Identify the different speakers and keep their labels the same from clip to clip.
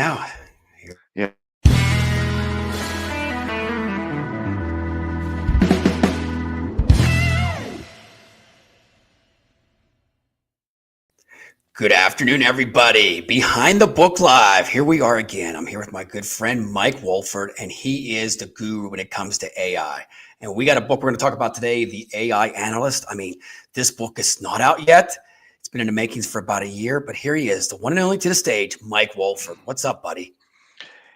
Speaker 1: now.
Speaker 2: Yeah.
Speaker 1: Good afternoon, everybody. Behind the Book Live. Here we are again. I'm here with my good friend Mike Wolford, and he is the guru when it comes to AI. And we got a book we're going to talk about today, The AI Analyst. I mean, this book is not out yet. It's been in the makings for about a year, but here he is, the one and only to the stage, Mike Wolford. What's up, buddy?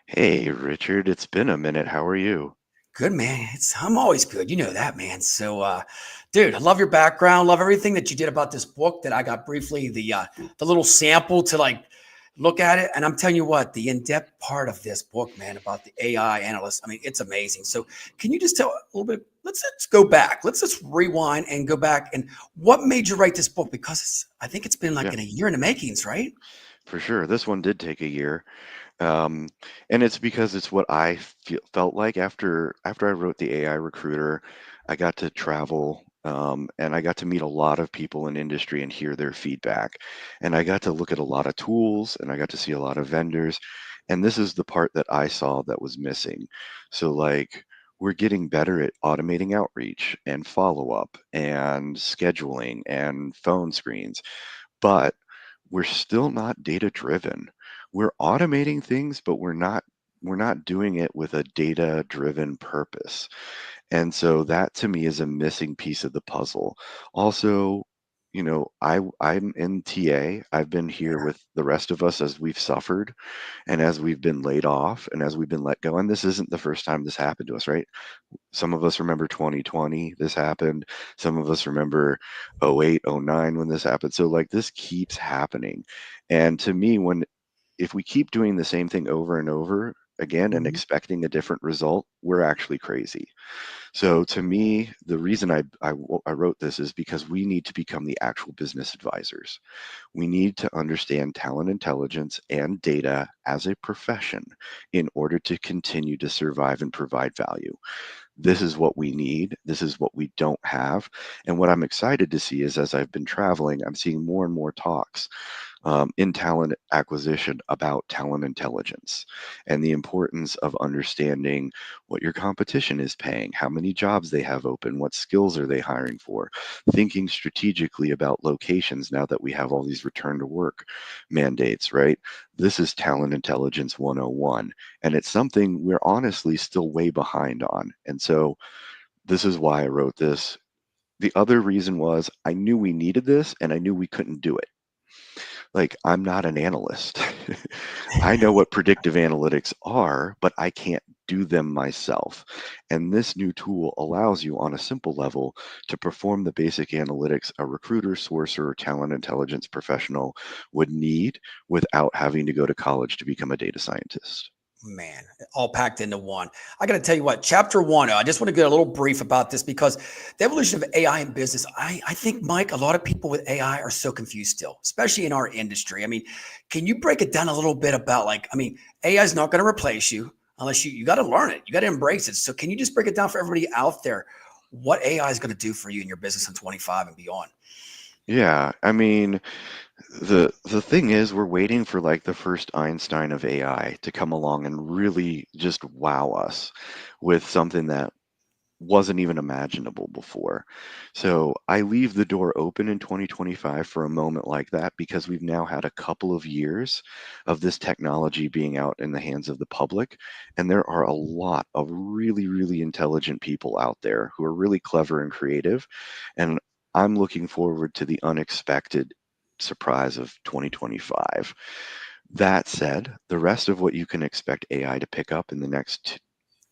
Speaker 2: Hey, Richard, it's been a minute. How are you?
Speaker 1: Good, man. I'm always good. You know that, man. So, dude, I love your background. Love everything that you did about this book that I got briefly the little sample to like look at it. And I'm telling you what, the in-depth part of this book, man, about the AI analyst. I mean, it's amazing. So, can you just tell a little bit? Let's go back. Let's just rewind and go back. And what made you write this book? Because I think it's been like
Speaker 2: Yeah,
Speaker 1: in a year in the makings, right?
Speaker 2: for sure. This one did take a year. Um, and it's because it's what I felt like after I wrote the AI Recruiter. I got to travel, and I got to meet a lot of people in industry and hear their feedback. And I got to look at a lot of tools and I got to see a lot of vendors. And this is the part that I saw that was missing. So like we're getting better at automating outreach and follow-up and scheduling and phone screens, but we're still not data driven. We're automating things, but we're not doing it with a data driven purpose. And so that to me is a missing piece of the puzzle. Also, I'm in TA. I've been here with the rest of us as we've suffered and as we've been laid off and as we've been let go. And this isn't the first time this happened to us, right? Some of us remember 2020, this happened. Some of us remember 08, 09 when this happened. So like this keeps happening. And to me, if we keep doing the same thing over and over again and
Speaker 1: Mhm.
Speaker 2: expecting a different result, we're actually crazy. So to me, the reason I wrote this is because we need to become the actual business advisors. We need to understand talent intelligence and data as a profession in order to continue to survive and provide value. This is what we need. This is what we don't have. And what I'm excited to see is as I've been traveling, I'm seeing more and more talks in talent acquisition about talent intelligence and the importance of understanding what your competition is paying, how many jobs they have open, what skills are they hiring for, thinking strategically about locations now that we have all these return to work mandates, right? This is talent intelligence 101. And it's something we're honestly still way behind on. And so this is why I wrote this. The other reason was I knew we needed this and I knew we couldn't do it. Like, I'm not an analyst. I know what predictive analytics are, but I can't do them myself. And this new tool allows you on a simple level to perform the basic analytics a recruiter, sourcer, or talent intelligence professional would need without having to go to college to become a data scientist.
Speaker 1: Man, all packed into one. I got to tell you what, chapter one, I just want to get a little brief about this because the evolution of AI in business, I think, Mike, a lot of people with AI are so confused still, especially in our industry. I mean, can you break it down a little bit about like, I mean, AI is not going to replace you unless you got to learn it. You got to embrace it. So can you just break it down for everybody out there, what AI is going to do for you in your business in 25 and beyond?
Speaker 2: Yeah, I mean, the thing is we're waiting for like the first Einstein of AI to come along and really just wow us with something that wasn't even imaginable before. So I leave the door open in 2025 for a moment like that because we've now had a couple of years of this technology being out in the hands of the public. And there are a lot of really, really intelligent people out there who are really clever and creative. And I'm looking forward to the unexpected surprise of 2025. That said, the rest of what you can expect AI to pick up in the next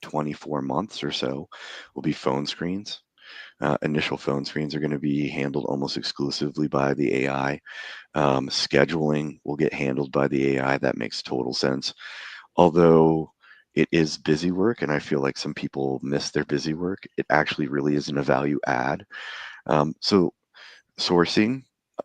Speaker 2: 24 months or so will be phone screens. Initial phone screens are going to be handled almost exclusively by the AI. Scheduling will get handled by the AI. That makes total sense. Although it is busy work, and I feel like some people miss their busy work, it actually really isn't a value add. So sourcing,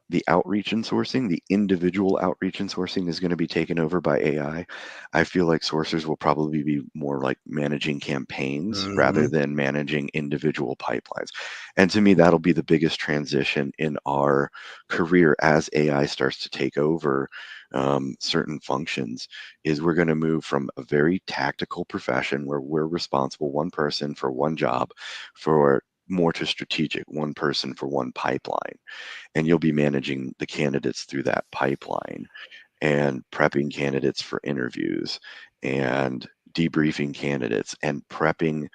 Speaker 2: the outreach and sourcing, the individual outreach and sourcing is going to be taken over by AI. I feel like sourcers will probably be more like managing campaigns rather
Speaker 1: Mhm.
Speaker 2: than managing individual pipelines. And to me, that'll be the biggest transition in our career as AI starts to take over. certain functions, is we're going to move from a very tactical profession where we're responsible, one person for one job, for more to strategic, one person for one pipeline. And you'll be managing the candidates through that pipeline and prepping candidates for interviews and debriefing candidates and prepping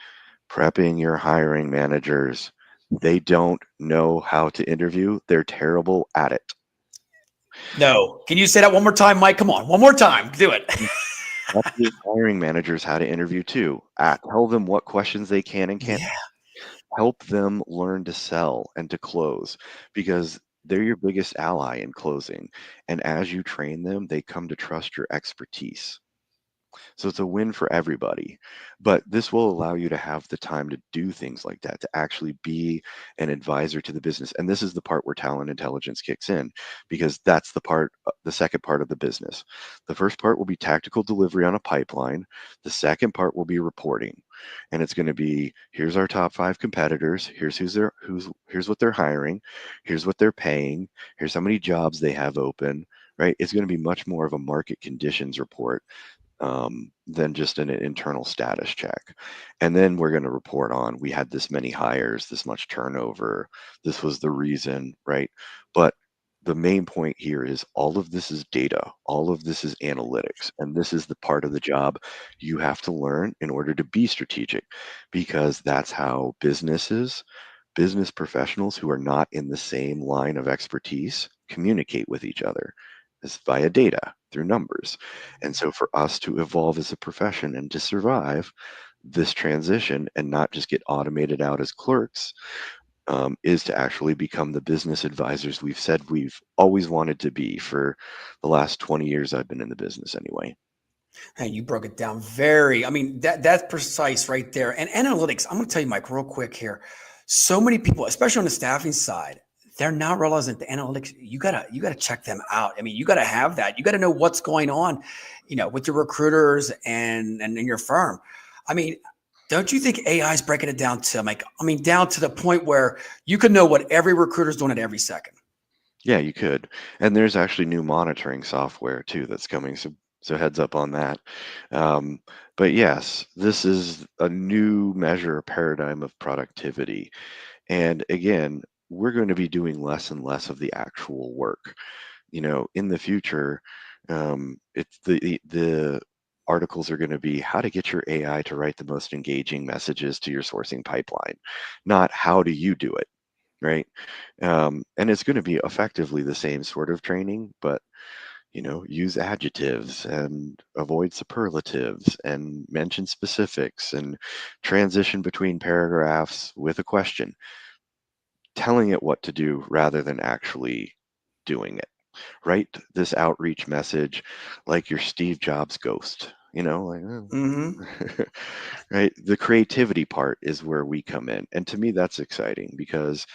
Speaker 2: your hiring managers. They don't know how to interview. They're terrible at it.
Speaker 1: No. Can you say that one more time, Mike? Come on, one more time. Do it.
Speaker 2: Prep your hiring managers how to interview too. Tell them what questions they can and can't.
Speaker 1: Yeah.
Speaker 2: Help them learn to sell and to close because they're your biggest ally in closing. And as you train them, they come to trust your expertise. So it's a win for everybody. But this will allow you to have the time to do things like that, to actually be an advisor to the business. And this is the part where talent intelligence kicks in because that's the second part of the business. The first part will be tactical delivery on a pipeline. The second part will be reporting. And it's going to be here's our top 5 competitors, here's what they're hiring, here's what they're paying, here's how many jobs they have open, right? It's going to be much more of a market conditions report than just an internal status check. And then we're going to report on we had this many hires, this much turnover, this was the reason, right? But the main point here is all of this is data, all of this is analytics, and this is the part of the job you have to learn in order to be strategic because that's how business professionals who are not in the same line of expertise communicate with each other is via data through numbers. And so for us to evolve as a profession and to survive this transition and not just get automated out as clerks is to actually become the business advisors we've said we've always wanted to be for the last 20 years I've been in the business anyway.
Speaker 1: And you broke it down very, I mean, that's precise right there. And analytics, I'm going to tell you, Mike, real quick here. So many people, especially on the staffing side, they're now realizing that the analytics, you gotta check them out. I mean, you gotta have that. You gotta know what's going on, with your recruiters and in your firm. I mean, don't you think AI is breaking it down to like, I mean, down to the point where you can know what every recruiter's doing at every second?
Speaker 2: Yeah, you could. And there's actually new monitoring software too that's coming. So heads up on that. Um, but yes, this is a new measure, paradigm of productivity. And again, we're going to be doing less and less of the actual work. In the future, it's the articles are going to be how to get your AI to write the most engaging messages to your sourcing pipeline, not how do you do it, right? And it's going to be effectively the same sort of training, but use adjectives and avoid superlatives and mention specifics and transition between paragraphs with a question, telling it what to do rather than actually doing it. Write this outreach message like your Steve Jobs ghost, like,
Speaker 1: Hmm.
Speaker 2: right? The creativity part is where we come in. And to me, that's exciting because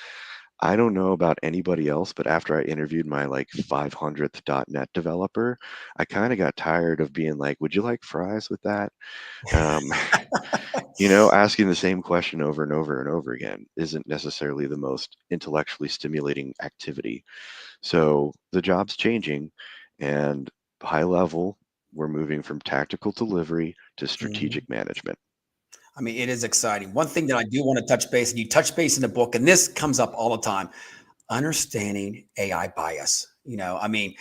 Speaker 2: I don't know about anybody else, but after I interviewed my like 500th .NET developer, I kind of got tired of being like, would you like fries with that? Um, asking the same question over and over and over again isn't necessarily the most intellectually stimulating activity. So the job's changing, and high level, we're moving from tactical delivery to strategic management.
Speaker 1: I mean, it is exciting. One thing that I do want to touch base, and you touch base in the book, and this comes up all the time, understanding AI bias. I mean,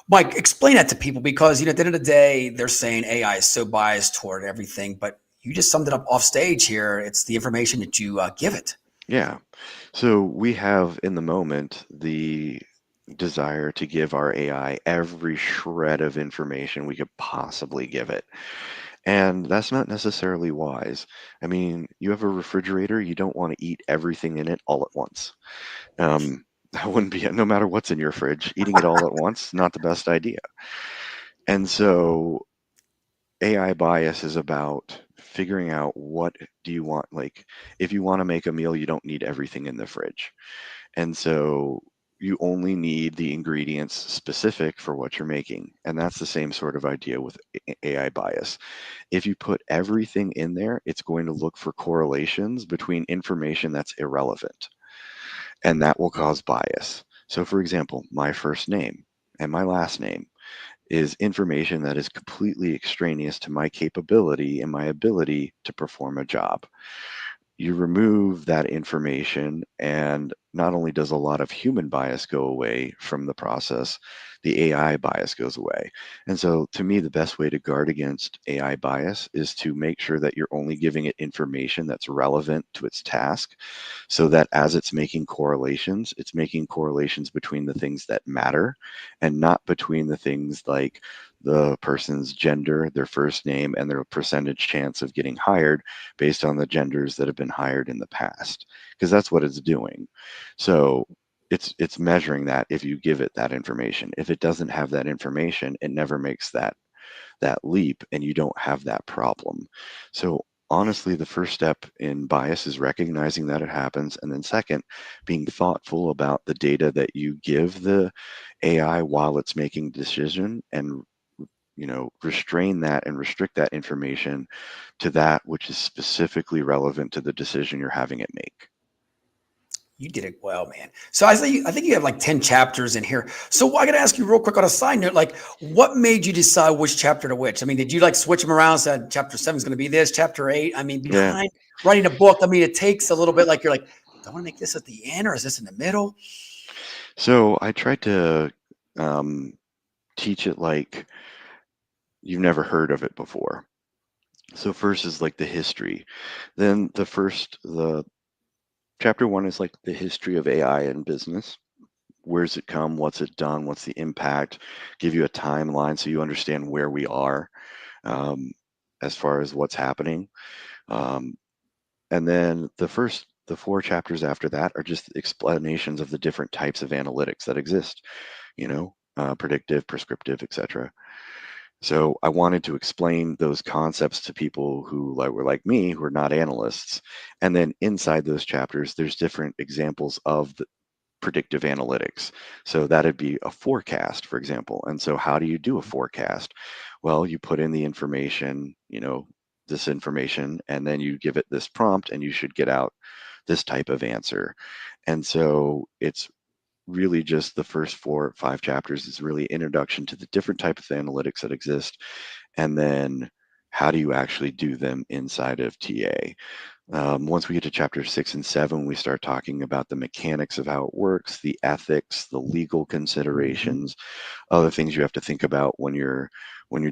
Speaker 1: Mike, explain that to people because, at the end of the day, they're saying AI is so biased toward everything, but you just summed it up off stage here. It's the information that you give it.
Speaker 2: Yeah. So we have in the moment the desire to give our AI every shred of information we could possibly give it. And that's not necessarily wise. I mean, you have a refrigerator, you don't want to eat everything in it all at once. That wouldn't be, no matter what's in your fridge, eating it all at once, not the best idea. And so AI bias is about figuring out what do you want. Like, if you want to make a meal, you don't need everything in the fridge. And so you only need the ingredients specific for what you're making. And that's the same sort of idea with AI bias. If you put everything in there, it's going to look for correlations between information that's irrelevant, and that will cause bias. So, for example, my first name and my last name. is information that is completely extraneous to my capability and my ability to perform a job. You remove that information, and not only does a lot of human bias go away from the process, the AI bias goes away. And so, to me, the best way to guard against AI bias is to make sure that you're only giving it information that's relevant to its task, so that as it's making correlations between the things that matter and not between the things like the person's gender, their first name, and their percentage chance of getting hired based on the genders that have been hired in the past, because that's what it's doing. So it's measuring that if you give it that information. If it doesn't have that information, it never makes that leap, and you don't have that problem. So honestly, the first step in bias is recognizing that it happens, and then second, being thoughtful about the data that you give the AI while it's making decision, and restrain that and restrict that information to that which is specifically relevant to the decision you're having it make.
Speaker 1: You did it well, man. So I think you have like 10 chapters in here. So I got to ask you real quick on a side note, like what made you decide which chapter to which? I mean, did you like switch them around? Said chapter 7 is going to be this, chapter 8? I mean,
Speaker 2: Yeah.
Speaker 1: behind writing a book, I mean, it takes a little bit like you're like, do I want to make this at the end or is this in the middle?
Speaker 2: So I tried to um, teach it like you've never heard of it before. So first is like the history. Then the chapter one is like the history of AI in business. Where's it come? What's it done? What's the impact? Give you a timeline so you understand where we are um, as far as what's happening. Um, and then the four chapters after that are just explanations of the different types of analytics that exist, predictive, prescriptive, etc. So I wanted to explain those concepts to people who were like me, who are not analysts. And then inside those chapters, there's different examples of the predictive analytics. So that'd be a forecast, for example. And so how do you do a forecast? Well, you put in the information, this information, and then you give it this prompt, and you should get out this type of answer. And so it's really just the first 4 or 5 chapters is really introduction to the different types of analytics that exist, and then how do you actually do them inside of TA. Once we get to chapter 6 and 7, we start talking about the mechanics of how it works, the ethics, the legal
Speaker 1: Mhm.
Speaker 2: considerations, other things you have to think about when you're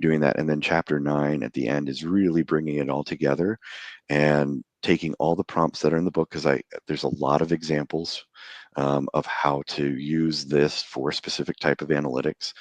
Speaker 2: doing that. And then chapter 9 at the end is really bringing it all together and taking all the prompts that are in the book, because I there's a lot of examples of how to use this for a specific type of analytics,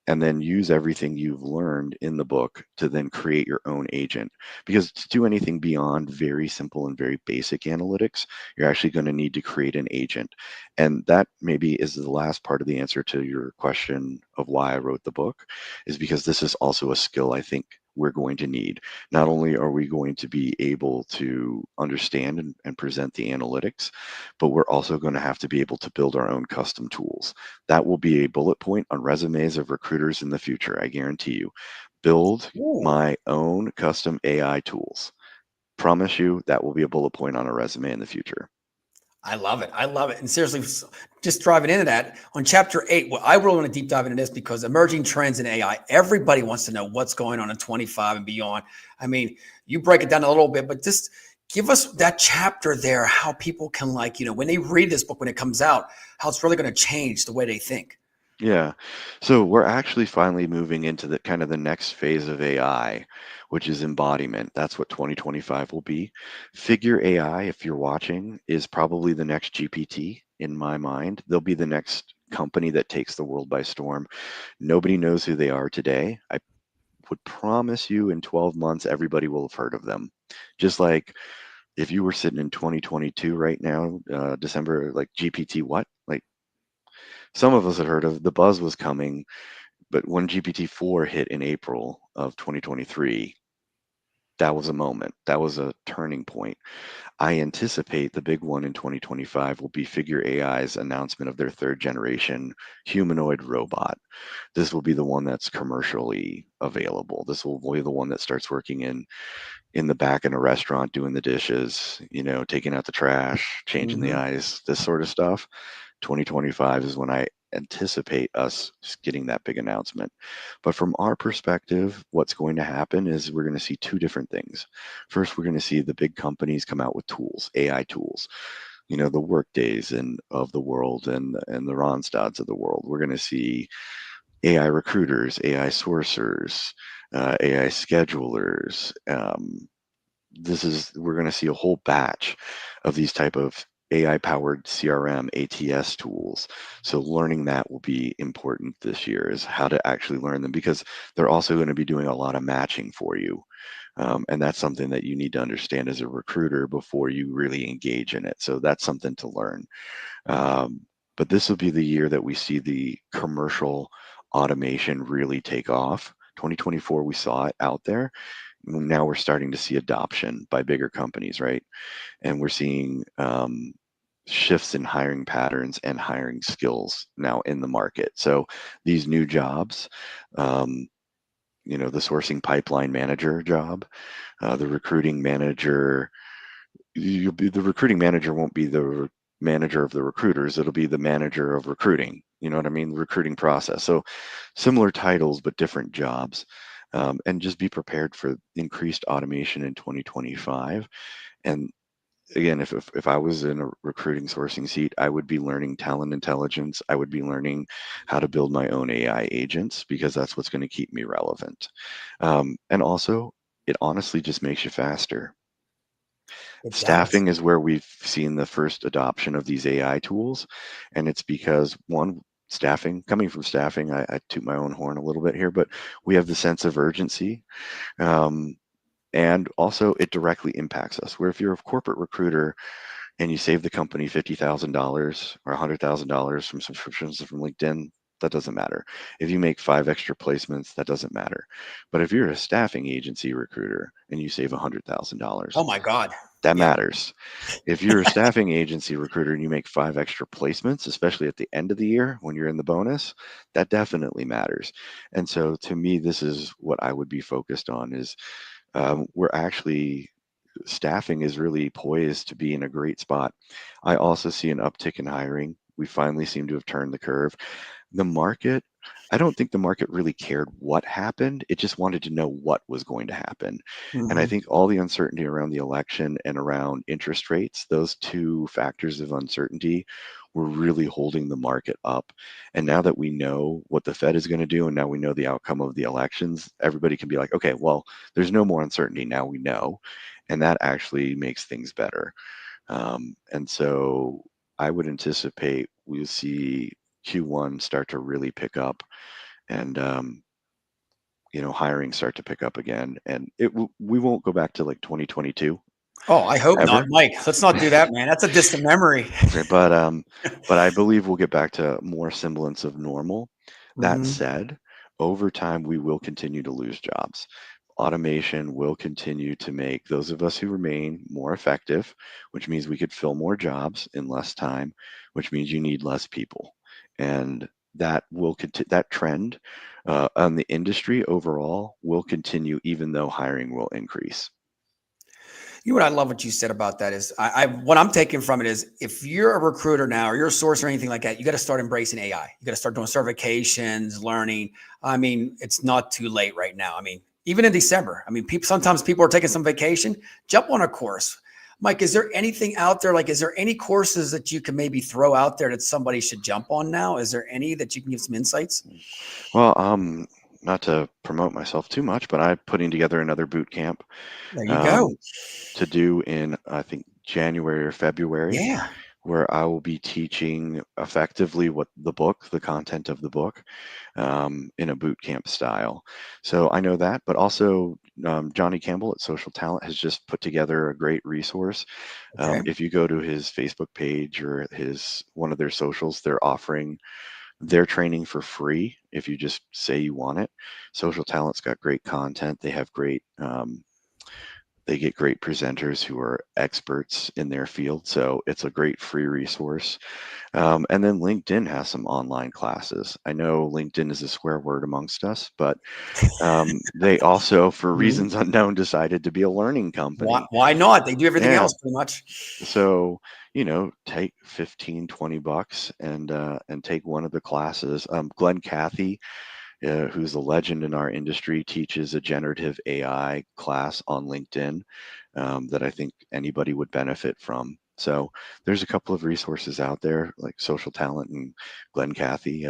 Speaker 2: and then use everything you've learned in the book to then create your own agent. Because to do anything beyond very simple and very basic analytics, you're actually going to need to create an agent. And that maybe is the last part of the answer to your question of why I wrote the book, is because this is also a skill I think we're going to need. Not only are we going to be able to understand and present the analytics, but we're also going to have to be able to build our own custom tools. That will be a bullet point on resumes of recruiters in the future, I guarantee you. Build
Speaker 1: Ooh.
Speaker 2: my own custom AI tools. Promise you that will be a bullet point on a resume in the future.
Speaker 1: I love it. I love it. And seriously, just driving into that on chapter 8, well, I really want to deep dive into this because emerging trends in AI, everybody wants to know what's going on in 25 and beyond. I mean, you break it down a little bit, but just give us that chapter there, how people can, like, when they read this book, when it comes out, how it's really going to change the way they think.
Speaker 2: Yeah. So we're actually finally moving into the kind of the next phase of AI, which is embodiment. That's what 2025 will be. Figure AI, if you're watching, is probably the next GPT in my mind. They'll be the next company that takes the world by storm. Nobody knows who they are today. I would promise you in 12 months, everybody will have heard of them. Just like if you were sitting in 2022 right now, December, like GPT what? Like some of us had heard of, the buzz was coming, but when GPT-4 hit in April of 2023, that was a moment. That was a turning point. I anticipate the big one in 2025 will be Figure AI's announcement of their third generation humanoid robot. This will be the one that's commercially available. This will be the one that starts working in the back in a restaurant, doing the dishes, taking out the trash, changing the
Speaker 1: Mhm.
Speaker 2: ice, this sort of stuff. 2025 is when I anticipate us getting that big announcement. But from our perspective, what's going to happen is we're going to see two different things. First, we're going to see the big companies come out with tools, AI tools, the Workdays and of the world and the Ronstads of the world. We're going to see AI recruiters, AI sourcers, AI schedulers. We're going to see a whole batch of these type of AI powered CRM ATS tools. So learning that will be important this year, is how to actually learn them, because they're also going to be doing a lot of matching for you. And that's something that you need to understand as a recruiter before you really engage in it. So that's something to learn. Um, but this will be the year that we see the commercial automation really take off. 2024, we saw it out there. Now we're starting to see adoption by bigger companies, right? And we're seeing shifts in hiring patterns and hiring skills now in the market. So these new jobs, the sourcing pipeline manager job, the recruiting manager, the recruiting manager won't be the manager of the recruiters. It'll be the manager of recruiting. You know what I mean? The recruiting process. So similar titles, but different jobs. And just be prepared for increased automation in 2025. And again, if I was in a recruiting sourcing seat, I would be learning talent intelligence. I would be learning how to build my own AI agents, because that's what's going to keep me relevant. And also, it honestly just makes you faster.
Speaker 1: It does.
Speaker 2: Staffing is where we've seen the first adoption of these AI tools. And it's because, one, coming from staffing, I toot my own horn a little bit here, but we have the sense of urgency. Um, and also, it directly impacts us. Where if you're a corporate recruiter and you save the company $50,000 or $100,000 from subscriptions from LinkedIn, that doesn't matter. If you make 5 extra placements, that doesn't matter. But if you're a staffing agency recruiter and you save $100,000,
Speaker 1: Oh my God.
Speaker 2: that
Speaker 1: Yeah.
Speaker 2: matters. If you're a staffing agency recruiter and you make 5 extra placements, especially at the end of the year when you're in the bonus, that definitely matters. And so to me, this is what I would be focused on, is we're actually staffing is really poised to be in a great spot. I also see an uptick in hiring. We finally seem to have turned the curve. The market, I don't think the market really cared what happened. It just wanted to know what was going to happen. And I
Speaker 1: Hmm.
Speaker 2: think all the uncertainty around the election and around interest rates, those two factors of uncertainty, were really holding the market up. And now that we know what the Fed is going to do, and now we know the outcome of the elections, everybody can be like, okay, well, there's no more uncertainty. Now we know. And that actually makes things better. And so I would anticipate we'll see Q1 start to really pick up, and hiring start to pick up again. And we won't go back to like 2022
Speaker 1: Oh, I hope not,
Speaker 2: ever.
Speaker 1: Mike. Let's not do that, man. That's a distant memory.
Speaker 2: Right, but I believe we'll get back to more semblance of normal. That
Speaker 1: Hmm.
Speaker 2: said, over time we will continue to lose jobs. Automation will continue to make those of us who remain more effective, which means we could fill more jobs in less time, which means you need less people. And that will continue, that trend on the industry overall will continue, even though hiring will increase.
Speaker 1: You know what I love what you said about that is what I'm taking from it is, if you're a recruiter now or you're a source or anything like that, you got to start embracing AI. You got to start doing certifications, learning. I mean, it's not too late right now. I mean, even in December, I mean, sometimes people are taking some vacation, jump on a course. Mike, is there anything out there? Like, is there any courses that you can maybe throw out there that somebody should jump on now? Is there any that you can give some insights?
Speaker 2: Well, not to promote myself too much, but I'm putting together another boot camp
Speaker 1: There you go.
Speaker 2: um, to do in, I think, January or February,
Speaker 1: Yeah.
Speaker 2: where I will be teaching effectively what the content of the book, in a boot camp style. So I know that, but also Johnny Campbell at Social Talent has just put together a great resource.
Speaker 1: Okay.
Speaker 2: If you go to his Facebook page or one of their socials, they're offering their training for free if you just say you want it. Social Talent's got great content. They get great presenters who are experts in their field. So it's a great free resource. And then LinkedIn has some online classes. I know LinkedIn is a swear word amongst us, but they also, for
Speaker 1: Mhm.
Speaker 2: reasons unknown, decided to be a learning company.
Speaker 1: Why not? They do everything
Speaker 2: Yeah.
Speaker 1: else pretty much.
Speaker 2: So, take 15, $20 and take one of the classes. Glenn Cathy, who's a legend in our industry, teaches a generative AI class on LinkedIn that I think anybody would benefit from. So there's a couple of resources out there like Social Talent and Glenn Cathy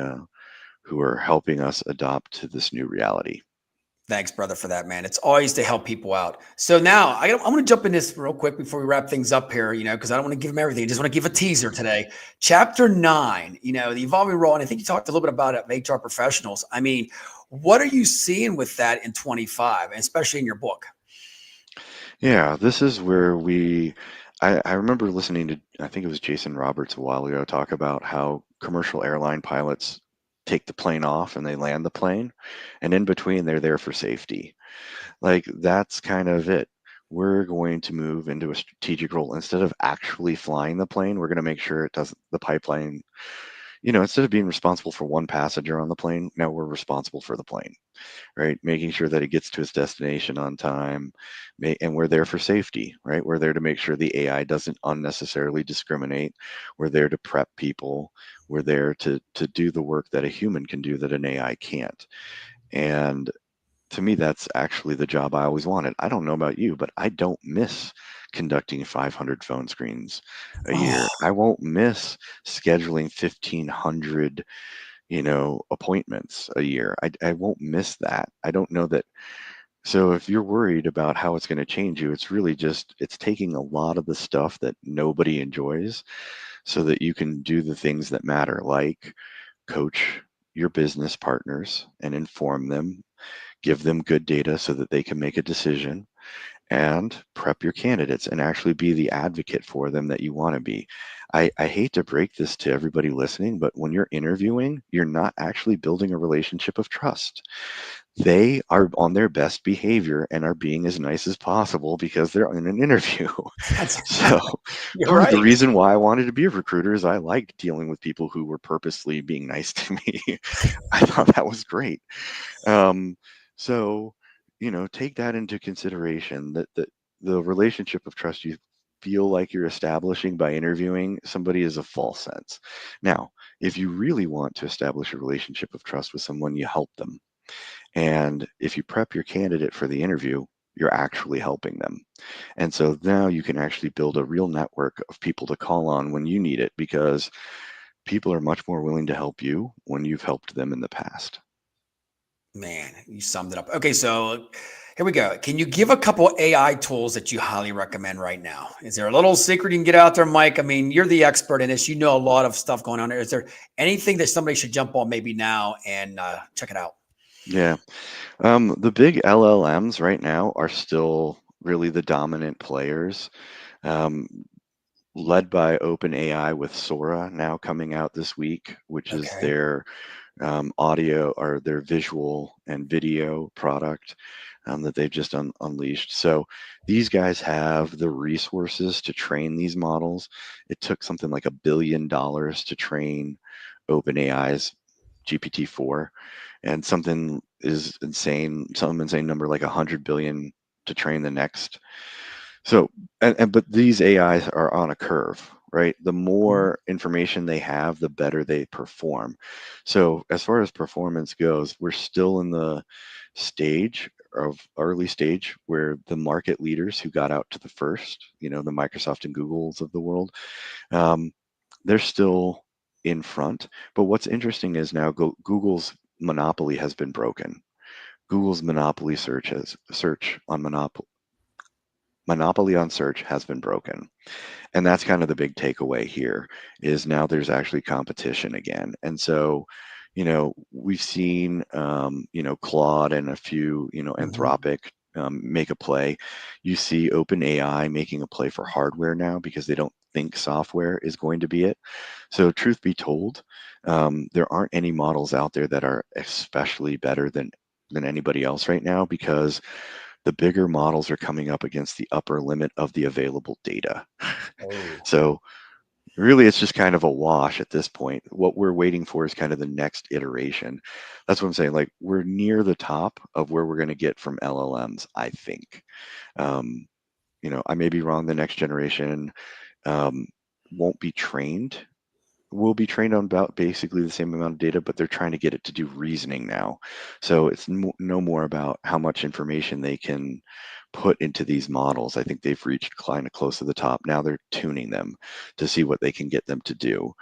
Speaker 2: who are helping us adopt to this new reality.
Speaker 1: Thanks, brother, for that, man. It's always to help people out. So now I'm going to jump in this real quick before we wrap things up here, because I don't want to give them everything. I just want to give a teaser today. Chapter 9, the evolving role. And I think you talked a little bit about it, HR professionals. I mean, what are you seeing with that in 25, and especially in your book?
Speaker 2: Yeah, this is where I remember listening to, I think it was Jason Roberts a while ago, talk about how commercial airline pilots take the plane off and they land the plane, and in between they're there for safety. Like that's kind of it. We're going to move into a strategic role. Instead of actually flying the plane, we're going to make sure it doesn't, the pipeline, instead of being responsible for one passenger on the plane, now we're responsible for the plane, right? Making sure that it gets to its destination on time, and we're there for safety, right? We're there to make sure the AI doesn't unnecessarily discriminate. We're there to prep people. We're there to do the work that a human can do that an AI can't. And to me, that's actually the job I always wanted. I don't know about you, but I don't miss conducting 500 phone screens a year.
Speaker 1: Oh,
Speaker 2: I won't miss scheduling 1,500 appointments a year. I won't miss that. I don't know that. So if you're worried about how it's going to change you, it's really just it's taking a lot of the stuff that nobody enjoys so that you can do the things that matter, like coach your business partners and inform them, give them good data so that they can make a decision, and prep your candidates and actually be the advocate for them that you want to be. I hate to break this to everybody listening, but when you're interviewing, you're not actually building a relationship of trust. They are on their best behavior and are being as nice as possible because they're in an interview.
Speaker 1: that's
Speaker 2: So
Speaker 1: you're
Speaker 2: part of the
Speaker 1: right.
Speaker 2: reason why I wanted to be a recruiter is I liked dealing with people who were purposely being nice to me. I thought that was great. Um, so, take that into consideration that the relationship of trust you feel like you're establishing by interviewing somebody is a false sense. Now, if you really want to establish a relationship of trust with someone, you help them. And if you prep your candidate for the interview, you're actually helping them. And so now you can actually build a real network of people to call on when you need it because people are much more willing to help you when you've helped them in the past.
Speaker 1: Man, you summed it up. Okay, so here we go. Can you give a couple AI tools that you highly recommend right now? Is there a little secret you can get out there, Mike? I mean, you're the expert in this. You know a lot of stuff going on there. Is there anything that somebody should jump on maybe now and check it out?
Speaker 2: Yeah. The big LLMs right now are still really the dominant players, um, led by OpenAI with Sora now coming out this week, which is
Speaker 1: Okay.
Speaker 2: their audio or their visual and video product that they've just unleashed. So these guys have the resources to train these models. It took something like $1 billion to train OpenAI's GPT-4, and something is insane, some insane number like 100 billion to train the next. So, but these AIs are on a curve, right? The
Speaker 1: Mhm.
Speaker 2: more information they have, the better they perform. So, as far as performance goes, we're still in the stage of early stage where the market leaders who got out to the first, the Microsoft and Googles of the world, um, they're still in front. But what's interesting is now Google's monopoly has been broken. Google's monopoly on search has been broken. And that's kind of the big takeaway here is now there's actually competition again. And so, we've seen, Claude and a few,
Speaker 1: Mhm.
Speaker 2: Anthropic make a play. You see OpenAI making a play for hardware now because they don't think software is going to be it. So, truth be told, there aren't any models out there that are especially better than anybody else right now because the bigger models are coming up against the upper limit of the available data.
Speaker 1: Oh,
Speaker 2: So really, it's just kind of a wash at this point. What we're waiting for is kind of the next iteration. That's what I'm saying. Like we're near the top of where we're going to get from LLMs, I think. I may be wrong. The next generation, um, won't be trained. Will be trained on about basically the same amount of data, but they're trying to get it to do reasoning now. So it's no more about how much information they can put into these models. I think they've reached kind of close to the top. Now they're tuning them to see what they can get them to do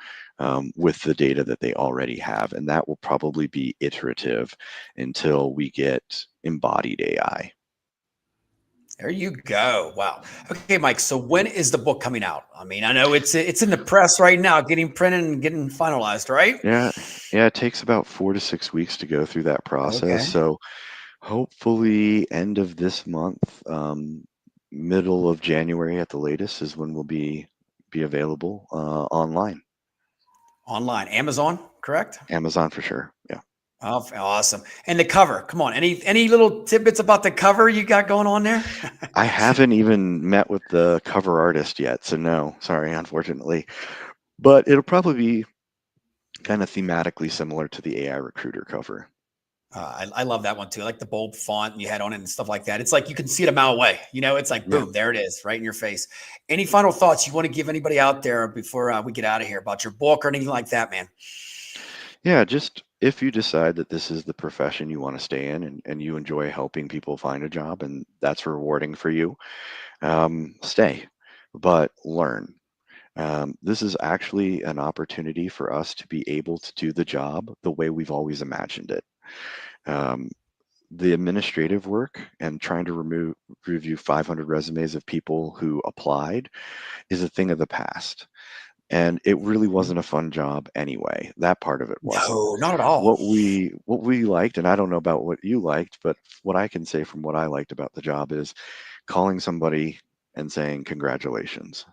Speaker 2: with the data that they already have. And that will probably be iterative until we get embodied AI.
Speaker 1: There you go. Wow. Okay, Mike. So when is the book coming out? I mean, I know it's in the press right now, getting printed and getting finalized, right?
Speaker 2: Yeah, yeah, it takes about 4 to 6 weeks to go through that process.
Speaker 1: Okay.
Speaker 2: So hopefully end of this month, middle of January at the latest is when we'll be available online.
Speaker 1: Online, Amazon, correct?
Speaker 2: Amazon for sure. Yeah.
Speaker 1: Oh, awesome. And the cover. Come on. Any little tidbits about the cover you got going on there?
Speaker 2: I haven't even met with the cover artist yet, so no, sorry, unfortunately. But it'll probably be kind of thematically similar to the AI recruiter cover.
Speaker 1: I love that one too. I like the bold font you had on it and stuff like that. It's like you can see it a mile away. You know, it's like,
Speaker 2: Yeah.
Speaker 1: boom, there it is, right in your face. Any final thoughts you want to give anybody out there before we get out of here about your book or anything like that, man?
Speaker 2: Yeah, just if you decide that this is the profession you want to stay in and you enjoy helping people find a job and that's rewarding for you, stay, but learn. This is actually an opportunity for us to be able to do the job the way we've always imagined it. Um, the administrative work and trying to review 500 resumes of people who applied is a thing of the past. And it really wasn't a fun job anyway. That part of it wasn't.
Speaker 1: No, not at all.
Speaker 2: What we liked, and I don't know about what you liked, but what I can say from what I liked about the job is calling somebody and saying congratulations.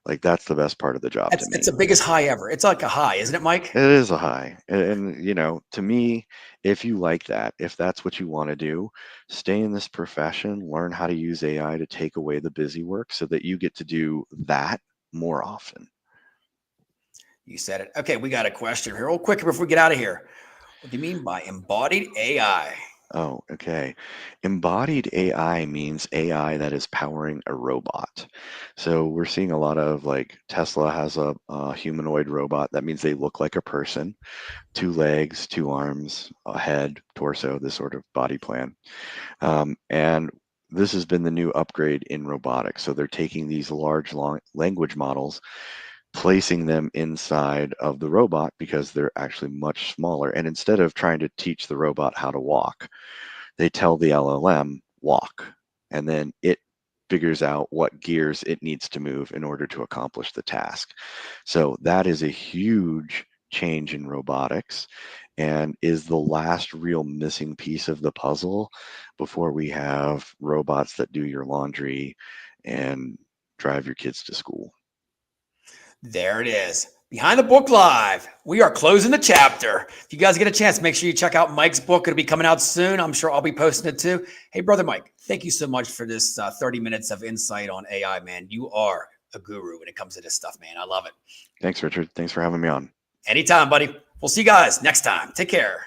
Speaker 2: Like that's the best part of the job to
Speaker 1: It's
Speaker 2: me.
Speaker 1: the biggest high ever. It's like a high, isn't it, Mike?
Speaker 2: It is a high. And to me, if you like that, if that's what you want to do, stay in this profession, learn how to use AI to take away the busy work so that you get to do that more often.
Speaker 1: You said it. Okay, we got a question here real quick before we get out of here. What do you mean by embodied AI?
Speaker 2: Oh, okay. Embodied AI means AI that is powering a robot. So we're seeing a lot of like Tesla has a humanoid robot. That means they look like a person, 2 legs, 2 arms, a head, torso, this sort of body plan. And this has been the new upgrade in robotics. So they're taking these large language models, placing them inside of the robot because they're actually much smaller. And instead of trying to teach the robot how to walk, they tell the LLM walk, and then it figures out what gears it needs to move in order to accomplish the task. So that is a huge change in robotics and is the last real missing piece of the puzzle before we have robots that do your laundry and drive your kids to school.
Speaker 1: There it is. Behind the Book Live. We are closing the chapter. If you guys get a chance, make sure you check out Mike's book. It'll be coming out soon. I'm sure I'll be posting it too. Hey, brother Mike, thank you so much for this 30 minutes of insight on AI, man. You are a guru when it comes to this stuff, man. I love it.
Speaker 2: Thanks, Richard. Thanks for having me on.
Speaker 1: Anytime, buddy. We'll see you guys next time. Take care.